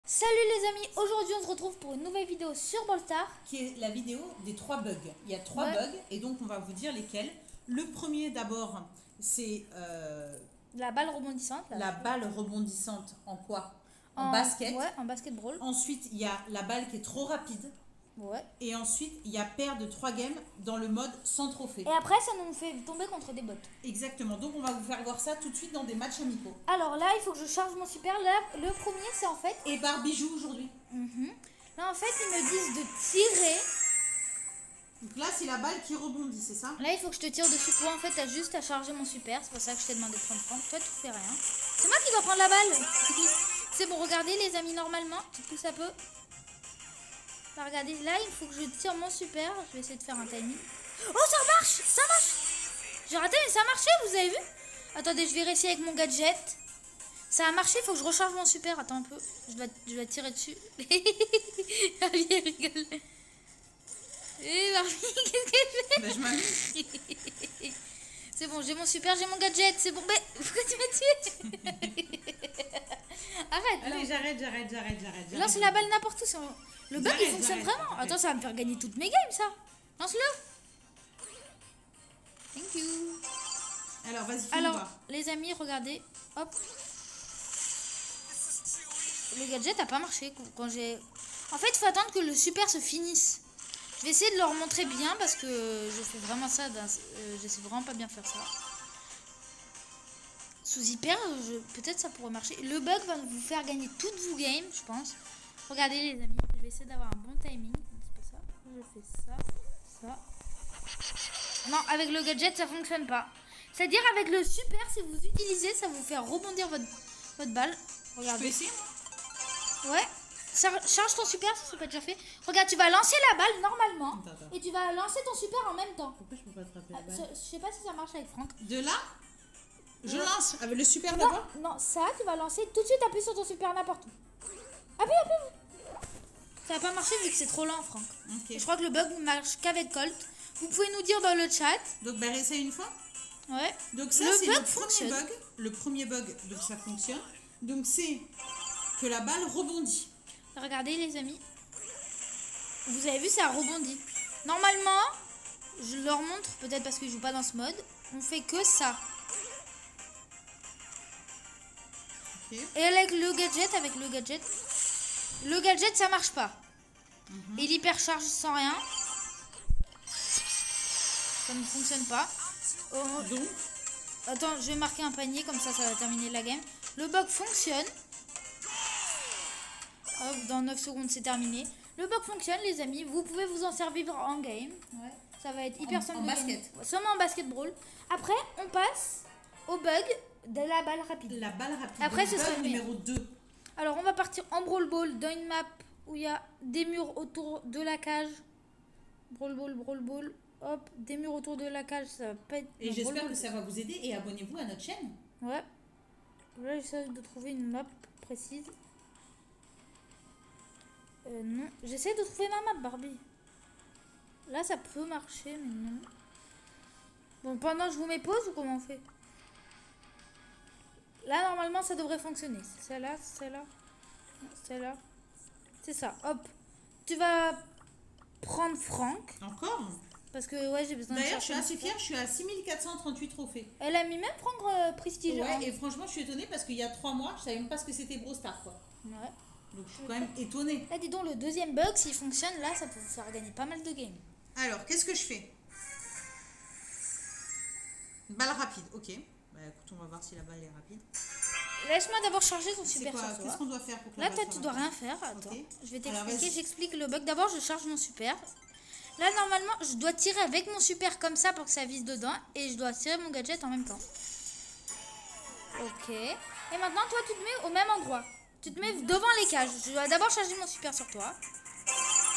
Salut les amis, aujourd'hui on se retrouve pour une nouvelle vidéo sur Ballstar. Qui est la vidéo des 3 bugs. Il y a 3 bugs et donc on va vous dire lesquels. Le premier d'abord, c'est La balle rebondissante. la balle rebondissante en quoi? En En basket. Ouais, en basketball. Ensuite, il y a la balle qui est trop rapide. Ouais. Et ensuite, il y a paire de 3 games dans le mode sans trophée. Et après ça nous fait tomber contre des bots. Exactement. Donc on va vous faire voir ça tout de suite dans des matchs amicaux. Alors là il faut que je charge mon super. Là le premier c'est en fait... Et Barbie joue aujourd'hui. Là en fait ils me disent de tirer. Donc là, c'est la balle qui rebondit, c'est ça? Là il faut que je te tire dessus. Toi en fait t'as juste à charger mon super. C'est pour ça que je t'ai demandé de prendre franc. Toi tu fais rien. C'est moi qui dois prendre la balle. C'est bon, regardez les amis, normalement tout ça peut. Là, regardez, là il faut que je tire mon super. Je vais essayer de faire un timing. Oh ça marche. Ça marche. J'ai raté mais ça a marché, vous avez vu? Attendez, je vais réessayer avec mon gadget. Ça a marché, il faut que je recharge mon super. Attends un peu, je dois tirer dessus. Barbie elle rigole. Barbie, qu'est-ce qu'elle fait? Ben, je m'amuse. C'est bon, j'ai mon super, j'ai mon gadget, c'est bon. Mais pourquoi tu m'as tué? Arrête. Allez, j'arrête. Lance la balle n'importe où. Le bug il fonctionne vraiment. Ok. Attends, ça va me faire gagner toutes mes games ça. Lance-le. Thank you. Alors, vas-y, Alors, voir. les amis, regardez. Hop. Le gadget a pas marché quand j'ai... En fait, il faut attendre que le super se finisse. Je vais essayer de leur montrer bien parce que je fais vraiment ça. Je sais vraiment pas bien faire ça. Sous hyper, peut-être ça pourrait marcher. Le bug va vous faire gagner toutes vos games, je pense. Regardez les amis, je vais essayer d'avoir un bon timing. C'est pas ça. Je fais ça. Non, avec le gadget, ça fonctionne pas. C'est-à-dire avec le super, si vous utilisez, ça vous fait rebondir votre balle. Regardez. Je peux essayer, moi? Ouais. Charge ton super, ça c'est pas déjà fait. Regarde, tu vas lancer la balle normalement. Attends. Et tu vas lancer ton super en même temps. Pourquoi je peux pas attraper la balle? Je sais pas si ça marche avec Franck. De là, je Ouais. lance avec le super Non, d'abord. non, ça, tu vas lancer tout de suite, appuie sur ton super n'importe où. Appuie. Ça va pas marcher vu que c'est trop lent, Franck. Ok. Et je crois que le bug ne marche qu'avec Colt. Vous pouvez nous dire dans le chat. Donc, bah, réessaye une fois. Ouais. Donc, ça, Le c'est bug le fonctionne. premier bug. Le premier bug, donc ça fonctionne. Donc, c'est que la balle rebondit. Regardez les amis. Vous avez vu, ça rebondit. Normalement, je leur montre, peut-être parce qu'ils jouent pas dans ce mode, on fait que ça. Ok. Et avec le gadget ça marche pas. Il hypercharge sans rien. Ça ne fonctionne pas. Oh, Donc, attends, je vais marquer un panier, comme ça va terminer la game. Le bug fonctionne. Hop, dans 9 secondes c'est terminé. Le bug fonctionne les amis, vous pouvez vous en servir en game. Ouais. Ça va être hyper simple. en basket. Seulement en basketball. Après on passe au bug de la balle rapide. la balle rapide. Après, Donc, ce sera bug le numéro 2. Alors on va partir en brawl ball dans une map où il y a des murs autour de la cage. Brawl ball. Hop, des murs autour de la cage, ça va pas être... Et non, j'espère brawl que ça va vous aider. Et abonnez-vous à notre chaîne. ball. Ouais. Là j'essaie de trouver une map précise. Non, j'essaie de trouver ma map Barbie. Là ça peut marcher mais non. Bon, pendant je vous mets pause ou comment on fait? Là normalement ça devrait fonctionner. C'est celle-là, celle-là. C'est ça, hop. Tu vas prendre Franck. Encore? Parce que ouais, j'ai besoin de D'ailleurs, je suis chercher assez un fière. Je suis à 6438 trophées. Elle a mis même Franck Prestige. Ouais, hein. et franchement, je suis étonnée parce qu'il y a 3 mois, je savais même pas ce que c'était Brawl Stars, quoi. Ouais. Donc, je suis quand même étonnée. Là, dis donc, le deuxième bug, s'il fonctionne, là, ça peut vous faire gagner pas mal de games. Alors, qu'est-ce que je fais? Balle rapide, ok. Bah écoute, on va voir si la balle est rapide. Laisse-moi d'abord charger ton C'est super quoi? sur toi. Qu'est-ce qu'on doit faire pour que Là, la toi, balle tu soit dois rapide? rien faire. Attends, Ok. je vais Alors, t'expliquer. vas-y. J'explique le bug. D'abord, je charge mon super. Là, normalement, je dois tirer avec mon super comme ça pour que ça vise dedans. Et je dois tirer mon gadget en même temps. Ok. Et maintenant, toi, tu te mets au même endroit. Tu te mets devant les cages. Je dois d'abord charger mon super sur toi.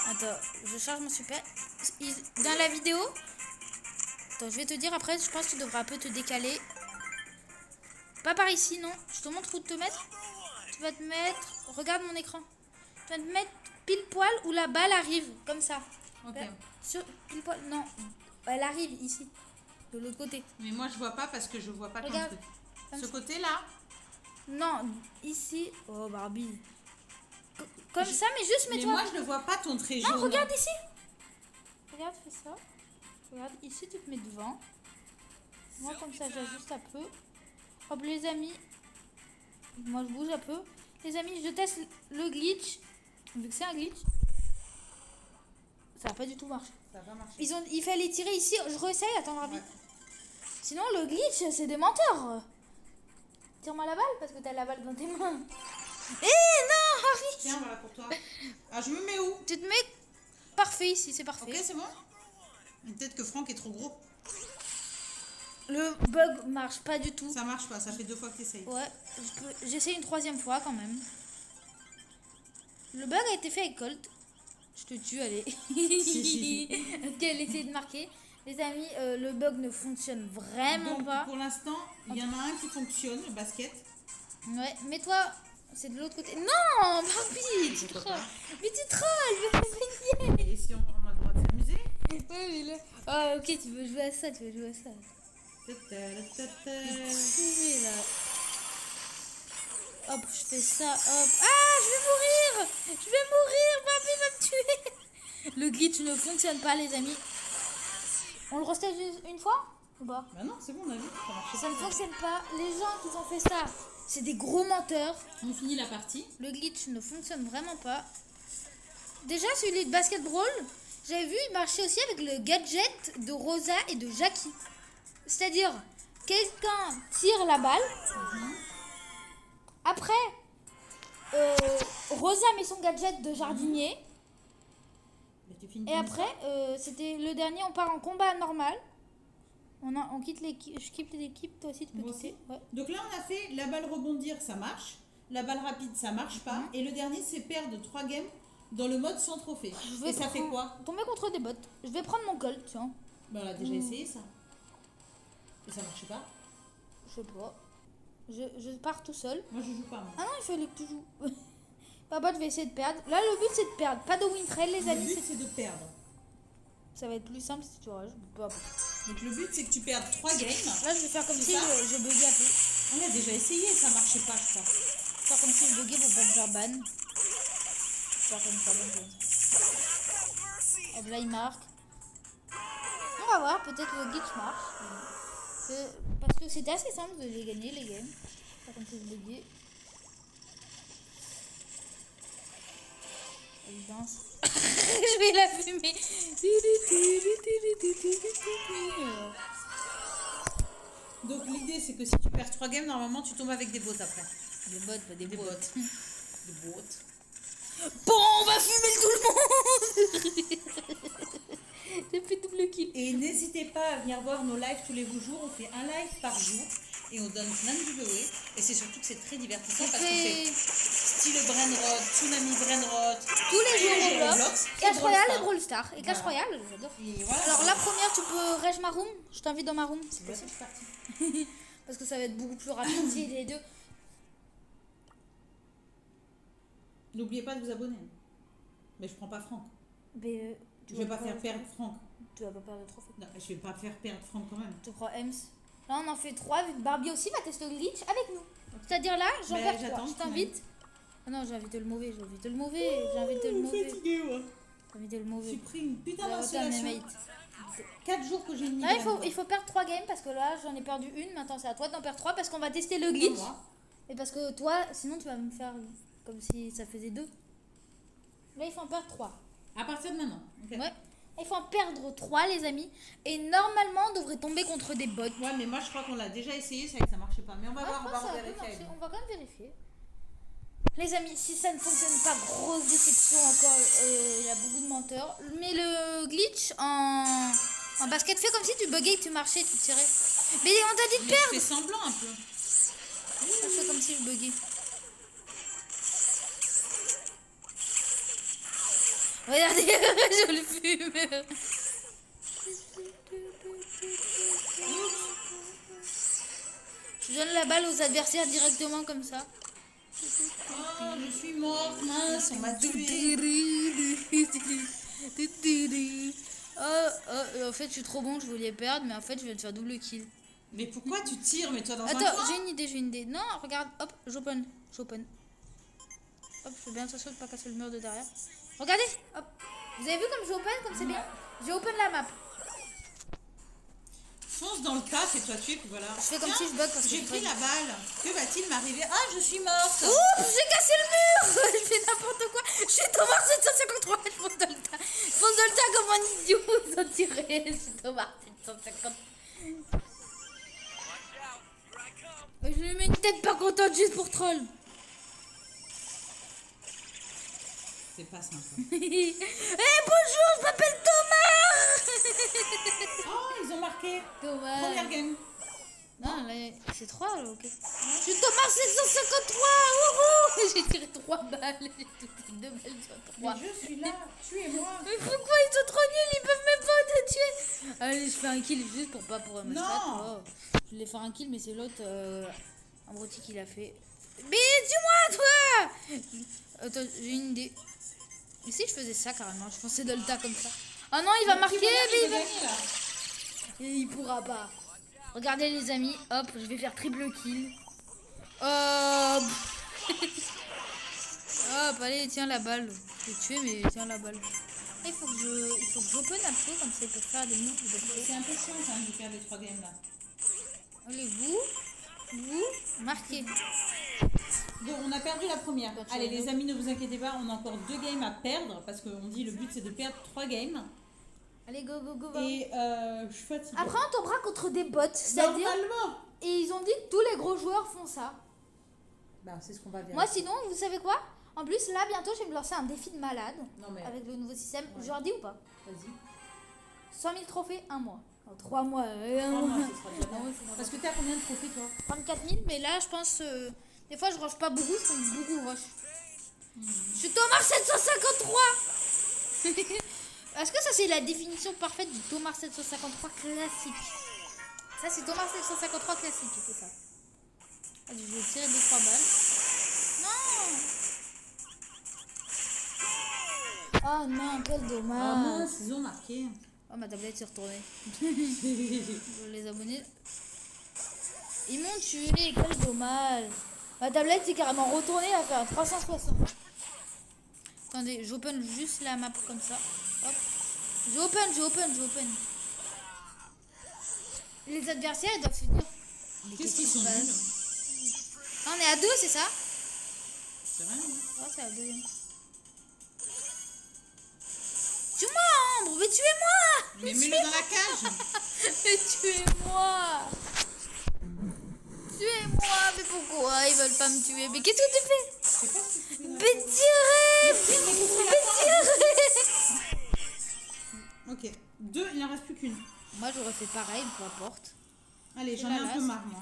Attends, je charge mon super. Dans la vidéo... Attends, je vais te dire après, je pense que tu devras un peu te décaler. Pas par ici, non. Je te montre où te mettre. Tu vas te mettre... Regarde mon écran. Tu vas te mettre pile poil où la balle arrive, comme ça. Ok. Pile poil, non. Elle arrive ici, de l'autre côté. Mais moi, je vois pas parce que je vois pas Regarde. comme truc. Comme Ce ça. côté-là, Non, ici. Oh, Barbie. Comme ça, mais juste Mais mets-toi. moi, je ne vois pas ton trait Non, jaune. regarde ici. Regarde, fais ça. Regarde, ici, tu te mets devant. Moi, comme ça, j'ajuste un peu. Hop, les amis. Moi, je bouge un peu. Les amis, je teste le glitch. Vu que c'est un glitch. Ça n'a pas du tout marché. Ça va marcher. Il fallait tirer ici. Je réessaye, attends, Rabi. Ouais. Sinon, le glitch, c'est des menteurs. Tire-moi la balle parce que t'as la balle dans tes mains. Eh non, Harry. Tiens, voilà pour toi. Ah, je me mets où? Tu te mets parfait ici, c'est parfait. Ok, c'est bon. Peut-être que Franck est trop gros. Le bug marche pas du tout. Ça marche pas, ça fait 2 fois que tu essayes. Ouais, j'essaie une 3e fois quand même. Le bug a été fait avec Colt. Je te tue, allez. Si. Parce qu'elle essaie de marquer. Les amis, le bug ne fonctionne vraiment Donc, pas. pour l'instant, il y en a un qui fonctionne, le basket. Ouais, mais toi, c'est de l'autre côté. Non, Barbie, tu Pourquoi trolles. pas? Mais tu trolles, je vais me Et si on a le droit de s'amuser? Ouais, mais là... Ah, ok, tu veux jouer à ça, tu veux jouer à ça. Pourri, là. Hop, je fais ça, hop. Ah, je vais mourir. Je vais mourir, Barbie va me tuer. Le glitch ne fonctionne pas, les amis. On le restage une fois ou pas? Bah non, c'est bon, on a vu, ça marche. Ça ne fonctionne pas. Les gens qui ont fait ça, c'est des gros menteurs. On finit la partie. Le glitch ne fonctionne vraiment pas. Déjà, celui de Basket Brawl, j'avais vu, il marchait aussi avec le gadget de Rosa et de Jackie. C'est-à-dire, quelqu'un tire la balle. Après, Rosa met son gadget de jardinier. Mais tu finis Et comme après, c'était le dernier, on part en combat normal. On quitte l'équipe. Je quitte l'équipe, toi aussi tu peux Moi quitter. aussi. Ouais. Donc là, on a fait la balle rebondir, ça marche. La balle rapide, ça marche pas. Et le dernier, c'est perdre 3 games dans le mode sans trophée. Et ça fait quoi? Tomber contre des bots. Je vais prendre mon Colt, tiens. Bah, on a déjà essayé ça. Et ça marchait pas. Je sais pas. Je pars tout seul. Moi, je joue pas. Moi. Ah non, il fallait que tu joues. Papa, je vais essayer de perdre. Là, le but, c'est de perdre. Pas de win trail, les Le amis. but, c'est de perdre. Ça va être plus simple si tu rages. Peu importe. Donc le but, c'est que tu perdes 3 games. Là, je vais faire comme C'est si ça je buguais un peu. On a déjà essayé, ça marchait pas, je crois. Faire comme si je buguais pour pas me faire ban. Faire comme ça, comme ça. Hop, là, il marque. On va voir, peut-être le glitch marche. Parce que c'était assez simple de les gagner, les games. Faire comme si je buguais. Évidence. Je vais la fumer. Donc l'idée, c'est que si tu perds 3 games, normalement, tu tombes avec des bots après. Des bots, pas des Des bots. bots. Des bots. Bon, on va fumer tout le monde. J'ai fait double kill. Et n'hésitez pas à venir voir nos lives tous les jours. On fait un live par jour et on donne plein de giveaways. Et c'est surtout que c'est très divertissant parce qu'on fait style Brainrot, Tsunami Brainrot, tous les jours Roblox, Clash et Royale Brawl et Brawl Stars. Et Clash Voilà. Royale, j'adore. Et voilà. Alors la première, tu peux rage ma room. Je t'invite dans ma room. C'est Ouais, possible. c'est parti. Parce que ça va être beaucoup plus rapide si les deux. N'oubliez pas de vous abonner. Mais je prends pas Franck. Mais, Je vais pas faire perdre Franck. Tu vas pas perdre de trophée. Non, je vais pas faire perdre Franck quand même. Tu crois Ems. Là, on en fait 3. Vu que Barbie aussi va tester le glitch avec nous. C'est-à-dire là, j'en Mais perds 3. j'attends Je quand t'invite. Ah non, j'ai invité le mauvais. J'ai invité le mauvais. J'ai invité le mauvais. Fatigué, ouais. J'ai invité le mauvais. J'ai pris une putain J'ai invité un d'insolation. mate. 4 jours que j'ai une Là, il faut perdre 3 games parce que là, j'en ai perdu une. Maintenant, c'est à toi d'en perdre 3 parce qu'on va tester le glitch. Et parce que toi, sinon, tu vas me faire comme si ça faisait 2. Là, il faut en perdre 3. À partir de maintenant. Ok. Ouais. Il faut en perdre 3, les amis. Et normalement, on devrait tomber contre des bots. Ouais, mais moi je crois qu'on l'a déjà essayé, ça marchait pas. Mais on va voir, on Ah, va ça peut revérifier. marcher. On va quand même vérifier. Les amis, si ça ne fonctionne pas, grosse déception encore. Il y a beaucoup de menteurs. Mais le glitch en basket, fait comme si tu buguais, que tu marchais, tu tirais. Mais on t'a dit de Mais perdre. je fais semblant un peu. Je fais comme si je buguais. Regardez, je le fume. Je donne la balle aux adversaires directement comme ça. Oh, je suis morte, mince, on m'a tué. En fait, je suis trop bon, je voulais perdre, mais en fait, je vais te faire double kill. Mais pourquoi tu tires? Mais toi dans un Attends, coin. j'ai une idée. Non, regarde, hop, j'open. Hop, je fais bien attention de pas casser le mur de derrière. Regardez, hop. Vous avez vu comme je open, comme c'est bien? J'ai open la map. Fonce dans le tas, fais-toi tuer, puis voilà. Je fais comme si je bug parce que j'ai pris la balle. Que va-t-il m'arriver? Ah, je suis morte. Oups, j'ai cassé le mur. Je fais n'importe quoi. Je suis Thomas 753. Je fonce dans le tas. Je fonce dans le tas comme un idiot. Sans tirer. Je suis Thomas 750. Je lui mets une tête pas contente juste pour troll. C'est pas sympa. Bonjour, je m'appelle Thomas. Oh, ils ont marqué. Thomas. Première game. Non, là, c'est 3 là, ok. Je suis Thomas 753. Wouhou. J'ai tiré 3 balles. J'ai tout 2 balles sur 3. Mais je suis là, tuez-moi. Mais pourquoi ils sont trop nuls? Ils peuvent même pas te tuer. Allez, je fais un kill juste pour pas pour me Non. Je voulais faire un kill, mais c'est l'autre abruti qui l'a fait. Mais dis-moi, toi. Attends, j'ai une idée. Et si je faisais ça carrément, je pensais dans le tas comme ça. Ah non, il va marquer, mais il va... Et il pourra pas. Regardez les amis, hop, je vais faire triple kill. Hop. Hop, allez, tiens la balle. Je vais tuer, mais tiens la balle. Il faut que j'open un peu, comme ça ils peuvent faire des moves de pro. C'est un peu chiant quand même de faire les 3 games là. Allez, vous, marquez. Donc on a perdu la première. Quand Allez tu les amis, ne vous inquiétez pas, on a encore 2 games à perdre parce qu'on dit le but c'est de perdre 3 games. Allez, go. Et je suis fatiguée. Après, on tombera contre des bots, c'est-à-dire... Normalement. Et ils ont dit que tous les gros joueurs font ça. Bah c'est ce qu'on va vérifier. Moi, sinon, vous savez quoi? En plus, là, bientôt, je vais me lancer un défi de malade. Non, mais... Avec le nouveau système. Ouais. Je leur dis ou pas? Vas-y. 100 000 trophées, 1 mois. 3 mois. 3 mois, ce sera déjà bien. Parce que t'es à combien de trophées toi? 34 000, mais là, je pense... des fois, je rush pas beaucoup, je compte beaucoup rush. Je suis Thomas 753. Est-ce que ça, c'est la définition parfaite du Thomas 753 classique? Ça, c'est Thomas 753 classique, c'est ça. Allez, je vais tirer 2-3 balles. Non. Oh non, quel Ah dommage. mince, ils ont marqué. Oh, ma tablette s'est retournée. Les abonnés. Ils m'ont tué, quel dommage. Ma tablette s'est carrément retournée, elle a fait un 360. Attendez, j'open juste la map comme ça. Hop. J'open. Les adversaires, ils doivent se dire. Qu'est-ce qu'ils sont nuls? Ah, on est à 2, c'est ça? C'est vrai, hein? Ouais, c'est à 2. Tue-moi, Ambre, mais tuez-moi! Mais mets-le dans la cage. Mais tuez-moi! Tuez-moi! Mais pourquoi ils veulent pas me tuer? Mais qu'est-ce que tu fais? Je sais pas si tu Mais tirez! Ok, 2, il n'en reste plus qu'une. Moi, j'aurais fait pareil, peu importe. Allez, C'est j'en ai la un peu lasse. marre, moi.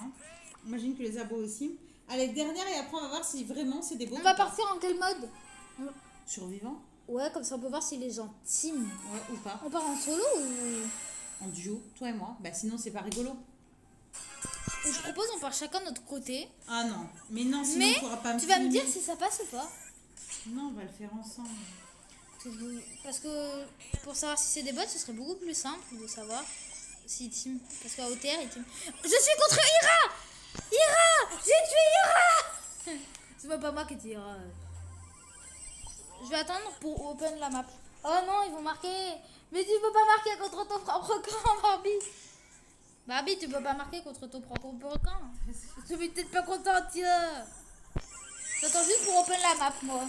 Imagine que les abos aussi. Allez, dernière, et après, on va voir si vraiment c'est des beaux. On va partir en quel mode? Survivant? Ouais, comme ça, on peut voir si les gens team. Ouais, ou pas. On part en solo ou En duo, toi et moi. Bah, sinon, c'est pas rigolo. je propose, on part chacun de notre côté. Ah non, mais non, sinon, Mais on pourra pas me tu vas me filmer. dire si ça passe ou pas. Non, on va le faire ensemble. Parce que pour savoir si c'est des bots, ce serait beaucoup plus simple de savoir si team. Parce qu'à OTR, ils team. Je suis contre Ira! Ira! J'ai tué Ira! C'est même pas moi qui ai tué Ira. Je vais attendre pour open la map. Oh non, ils vont marquer. Mais tu peux pas marquer contre ton propre camp, Barbie. Barbie, tu peux pas marquer contre ton propre camp. Je suis peut-être pas contente, tiens. J'attends juste pour open la map, moi.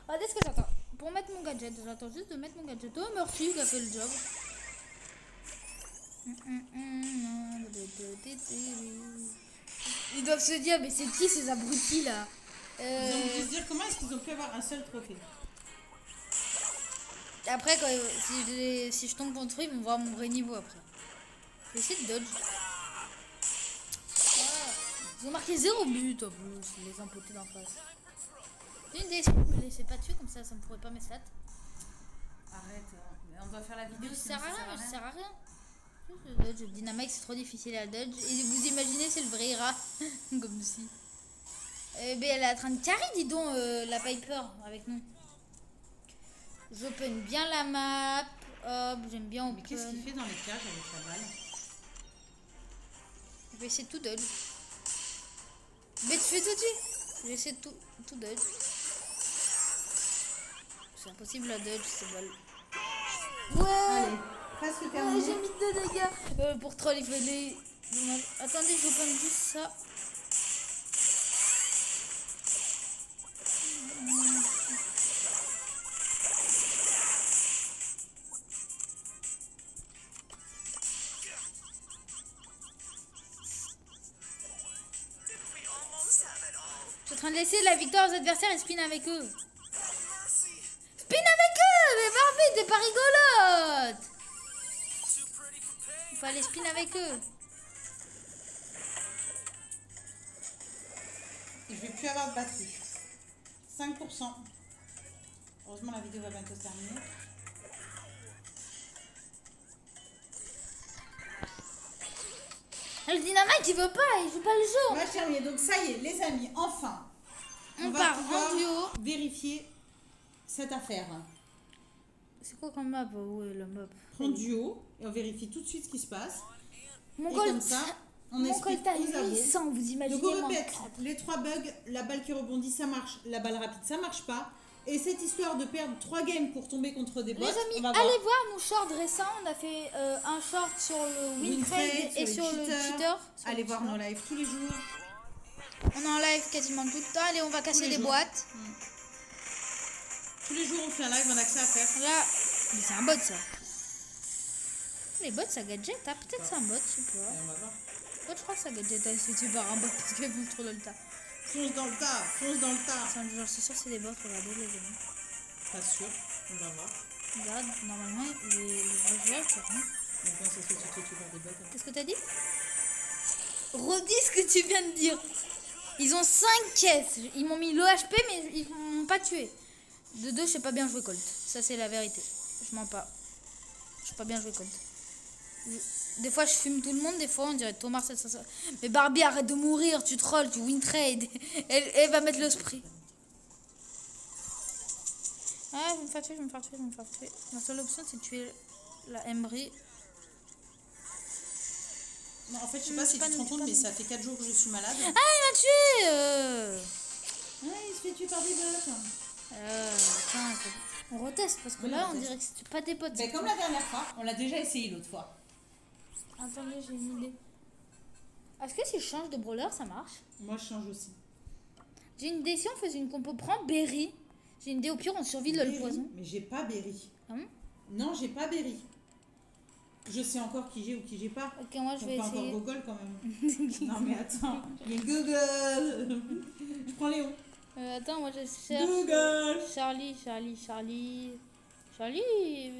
Regardez ce que j'attends. Pour mettre mon gadget, j'attends juste de mettre mon gadget. Oh, merci, il a fait le job. Ils doivent se dire, mais c'est qui ces abrutis là? Ils ont dû se dire comment est-ce qu'ils ont pu avoir un seul trophée. Après, si je tombe contre eux, ils vont voir mon vrai niveau après. Je vais essayer de dodge. Ils ont marqué 0 but en plus, les empotés d'en face. J'ai une idée, si vous me laissez pas tuer, comme ça, ça me pourrait pas mes stats. Arrête, on doit faire la vidéo. Je sinon sers à ça rien, sert je sers à rien. Le dodge, le dynamite, c'est trop difficile à dodge. Et vous imaginez, c'est le vrai Ira. Comme si. Mais elle est en train de carry, dis donc, la Piper avec nous. J'open bien la map. Hop, j'aime bien open. Mais qu'est-ce qu'il fait dans les cages avec la balle? Je vais essayer de tout dodge. Mais tu fais tout de suite. Je vais essayer de tout dodge. c'est impossible la dodge, c'est bol. Ouais. Allez, presque terminé. J'ai mis 2 dégâts. Pour troll, il fallait... Attendez, je open juste ça. Je suis en train de laisser la victoire aux adversaires et spin avec eux. Spin avec eux. Mais Barbie, t'es pas rigolote. Il faut aller spin avec eux. Et je vais plus avoir de batterie. 5%. Heureusement, la vidéo va bientôt se terminer. Le dynamite, il veut pas, il joue pas le jeu. On va terminer. Donc ça y est, les amis, enfin, On va part pouvoir en duo. vérifier cette affaire. C'est quoi comme map? Où est la map? En duo, et on vérifie tout de suite ce qui se passe. Mon Et goal, comme ça, on mon explique goal, t'as aux avos. 800, vous imaginez. Donc on moi. répète, les 3 bugs, la balle qui rebondit, ça marche, la balle rapide, ça marche pas. Et cette histoire de perdre 3 games pour tomber contre des bots, Les on amis, va allez voir nos shorts récents. On a fait un short sur le Wintrade et sur le cheater. Allez voir nos lives tous les jours. On est en live quasiment tout le temps. Allez, on va casser les les jours. boîtes. Tous les jours, on fait un live, on a accès à faire. Là, mais c'est un bot ça. Les bots, ça gadget, hein. Peut-être c'est un bot, je sais pas. Et on va voir. Bot, je crois que ça gadget, hein. C'est par un bot parce qu'ils font trop dans le tas. Fonce dans le tas, fonce dans le tas. C'est sûr, c'est des bots, regardez les amis. Pas sûr, on va voir. Regarde, normalement, les vrais joueurs, c'est rien. Donc comment ça se fait que tu te fais tuer par des bots hein. Qu'est-ce que t'as dit? Redis ce que tu viens de dire. Ils ont 5 caisses. Ils m'ont mis l'OHP, mais ils m'ont pas tué. De 2, je sais pas bien jouer Colt. Ça, c'est la vérité. Je mens pas. Je sais pas bien jouer Colt. Des fois, je fume tout le monde. Des fois, on dirait Thomas. Ça. Mais Barbie, arrête de mourir. Tu trolls, tu win trade. Elle va mettre le spray. Ah, je vais me faire tuer, je vais me faire tuer, je vais me faire tuer. La seule option, c'est de tuer la Embry. Non, en fait, je sais pas si tu te rends compte, mais ça fait 4 jours que je suis malade. Ah, il m'a tué Ouais, il se fait tuer par des bots. Tiens, on reteste parce que Oui, là, on on reteste. dirait que c'est pas des potes. Ben, comme la dernière fois, on l'a déjà essayé l'autre fois. Attendez, j'ai une idée. Est-ce que si je change de brawler, ça marche? Moi, je change aussi. J'ai une idée, si on faisait une compo, prends Berry. J'ai une idée, au pire, on survit le Berry, poison. mais j'ai pas Berry. Ah bon? Non, j'ai pas Berry. Je sais encore qui j'ai ou qui j'ai pas. Ok, moi, je vais pas encore essayer. Google quand même. Non, mais attends. Il y a Google. Je prends Léon. Attends, moi, je cherche. Google. Charlie.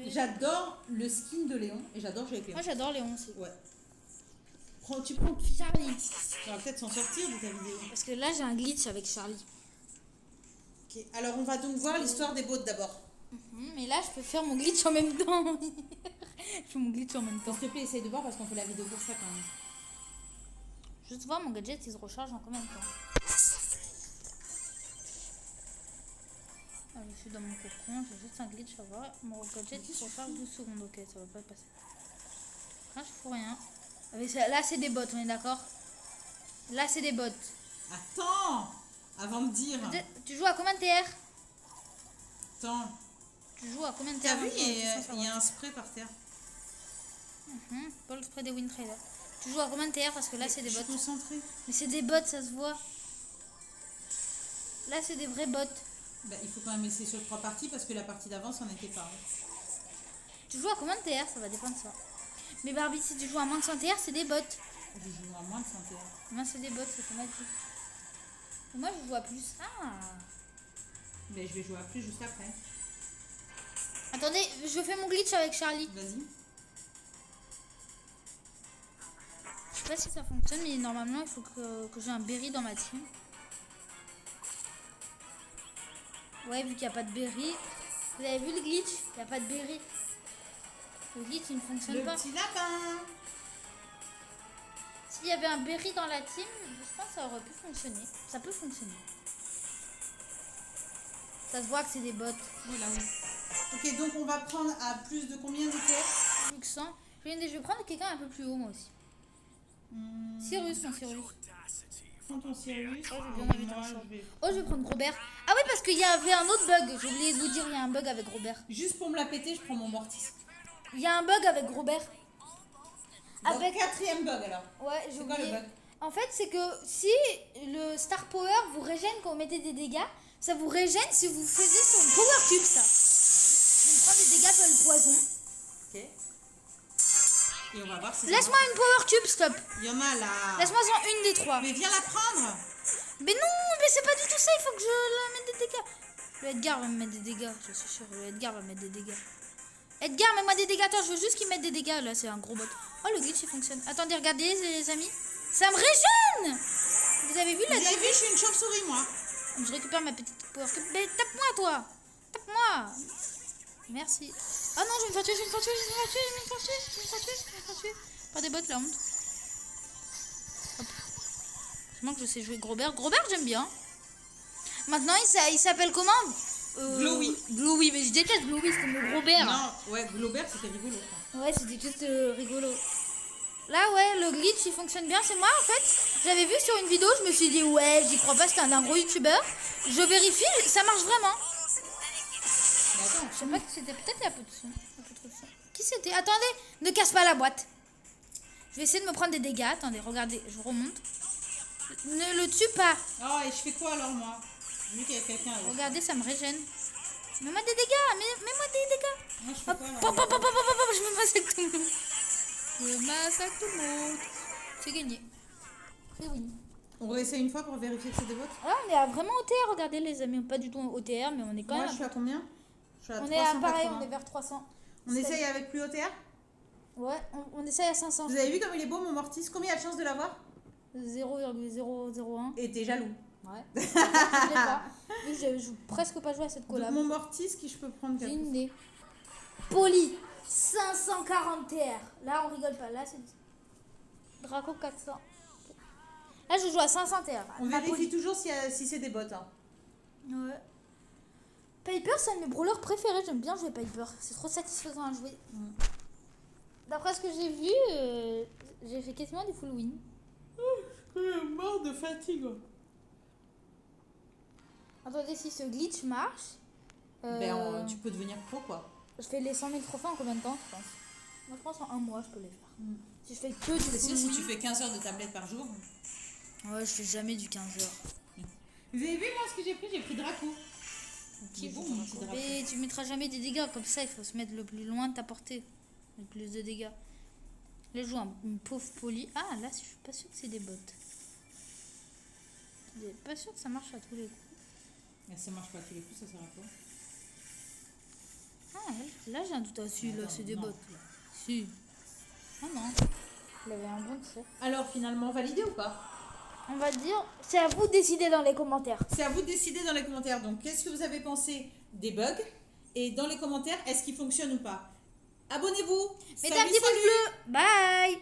J'adore le skin de Léon et j'adore jouer avec Léon. Moi, j'adore Léon aussi. Ouais. Tu prends Charlie. On va peut-être s'en sortir de ta vidéo. Parce que là, j'ai un glitch avec Charlie. Ok. Alors, on va donc voir l'histoire des bots d'abord. Mais là, je peux faire mon glitch en même temps. Je fais mon glitch en même temps. S'il te plaît, essaye de voir parce qu'on fait la vidéo pour ça quand même. Juste voir mon gadget, il se recharge en combien de temps. Ah, je suis dans mon cocon, j'ai juste un glitch à voir. Mon gadget il se recharge 12 secondes, ok, ça va pas passer. Ah, je fous rien. Là, c'est des bots, on est d'accord? Là, c'est des bots. Attends. Avant de dire. Tu joues à combien de TR? Attends. Tu joues à combien de TR? T'as vu, il y a un spray par terre. Pas le spray des win traders. Tu joues à combien de TR? Parce que là, c'est des Je bots. suis concentrée. Mais c'est des bots, ça se voit. Là, c'est des vrais bots. Bah, il faut quand même essayer sur 3 parties parce que la partie d'avant, ça n'était pas. Tu joues à combien de TR? Ça va dépendre de ça. Mais Barbie, si tu joues à moins de 100 TR, c'est des bots. Je joue à moins de 100 TR. Moi, c'est des bots, c'est automatique. Et moi, je joue à plus. Ah! Mais je vais jouer à plus juste après. Attendez, je fais mon glitch avec Charlie. Vas-y. Je sais pas si ça fonctionne, mais normalement, il faut que j'ai un berry dans ma team. Ouais, vu qu'il n'y a pas de berry. Vous avez vu le glitch? Il n'y a pas de berry. Le glitch, il ne fonctionne Le pas. petit lapin. S'il y avait un berry dans la team, je pense que ça aurait pu fonctionner. Ça peut fonctionner. Ça se voit que c'est des bots. Voilà, oui. Ok, donc on va prendre à plus de combien de TR? Plus que 100. Je vais prendre quelqu'un un peu plus haut, moi aussi. Cyrus, mon Cyrus. Prends ton Sirius. Oh, j'ai bien envie de Moi, faire ça. je vais- Oh, je vais prendre Robert. Ah oui, parce qu'il y avait un autre bug. J'ai oublié de vous dire, il y a un bug avec Robert. Juste pour me la péter, je prends mon Mortis. Il y a un bug avec Robert. Avec 4e bug alors. Ouais, j'ai C'est quoi le oublié. bug? En fait, c'est que si le Star Power vous régène quand vous mettez des dégâts, ça vous régène si vous faisiez son Power Cube, ça. Donc prendre des dégâts comme le poison. Ok. Et on va voir si. Laisse-moi une Power Cube, stop. Il y en a là. Laisse-moi en une des trois. Mais viens la prendre. Mais non, mais c'est pas du tout ça, il faut que je la mette des dégâts. Le Edgar va me mettre des dégâts, je suis sûr. Le Edgar va me mettre des dégâts. Edgar, mets-moi des dégâts. Attends, je veux juste qu'il mette des dégâts. Là, c'est un gros bot. Oh, le glitch, il fonctionne. Attendez, regardez, les amis. Ça me régène. Vous avez vu la Vous avez vu, je suis une chauve-souris moi. Je récupère ma petite power cube. Mais tape-moi, toi. Tape-moi. Merci. Oh non, je vais me faire tuer, je vais me faire tuer, je vais me faire tuer, je vais me faire tuer, je vais me faire tuer, je vais me faire tuer. Pas des bots, la honte. Hop. Seulement que je sais jouer Grobert. Grobert, j'aime bien. Maintenant, il s'appelle comment Glowy. Glowy, mais je déteste Glowy, c'est comme le Grobert. Non, ouais, Globert c'était rigolo. Ouais, c'était juste rigolo. Là, ouais, le glitch, il fonctionne bien. C'est moi, en fait. J'avais vu sur une vidéo, je me suis dit, ouais, j'y crois pas, c'était un gros youtubeur. Je vérifie, ça marche vraiment. D'accord. Je sais pas qui c'était, peut-être il y a peu de son. Un peu trop de son. Qui c'était? Attendez, ne casse pas la boîte. Je vais essayer de me prendre des dégâts. Attendez, regardez, je remonte. Ne le tue pas. Oh, et je fais quoi alors moi? J'ai vu qu'il y a quelqu'un là. Regardez, ça me régène. Mets-moi des dégâts, mets-moi des dégâts. Moi, je fais Hop, quoi hop, alors? hop, hop, hop, hop, hop, je me massacre tout le monde. Je massacre tout le monde. C'est gagné. C'est win. On réessaye une fois pour vérifier que c'est des bots. Ah, on est à vraiment OTR, regardez les amis. Pas du tout en OTR, mais on est quand Moi, même. je suis à combien? Je suis à On est à pareil, 380. on est vers 300. On essaye avec plus OTR? Ouais, on essaye à 500. Vous avez vu comme il est beau mon Mortis? Combien il y a de chances de l'avoir? 0,001. Et t'es jaloux. Ouais. Je l'ai pas. Vu que je joue presque pas joué à cette Donc collab. mon Mortis qui je peux prendre J'ai quelque une idée. Poli 540 TR. Là, on rigole pas. Là, c'est Draco 400. Là, je joue à 500 TR. On Ma vérifie Poli. toujours si c'est des bots. Hein. Ouais. Piper, c'est un de mes brawlers préférés. J'aime bien jouer Piper. C'est trop satisfaisant à jouer. D'après ce que j'ai vu, j'ai fait quasiment des full win. Je suis mort de fatigue. Attendez, si ce glitch marche, Tu peux devenir pro quoi. je fais les 100 000 trophées en combien de temps, je pense? Moi, je pense en un mois, je peux les faire. Si je fais que du C'est sûr, full si win. tu fais 15 heures de tablette par jour. Ouais, je fais jamais du 15 heures. Vous avez vu moi ce que j'ai pris? J'ai pris Draco. Qui est bon mon petit Draco. Mais tu mettras jamais des dégâts comme ça, il faut se mettre le plus loin de ta portée. Le plus de dégâts. Là, je joue une pauvre Poli. Ah, là, je suis pas sûre que c'est des bots. Je suis pas sûre que ça marche à tous les coups. Et ça marche pas à tous les coups, ça sert à quoi? Ah, là, j'ai un doute. Ah, si, là, c'est des non. bots. Si. Ah non. Il avait un bon tir. Alors finalement validé ou pas? On va dire, c'est à vous de décider dans les commentaires. C'est à vous de décider dans les commentaires. Donc qu'est-ce que vous avez pensé des bugs? Et dans les commentaires, est-ce qu'ils fonctionnent ou pas? Abonnez-vous. Mettez un petit pouce bleu. Bye.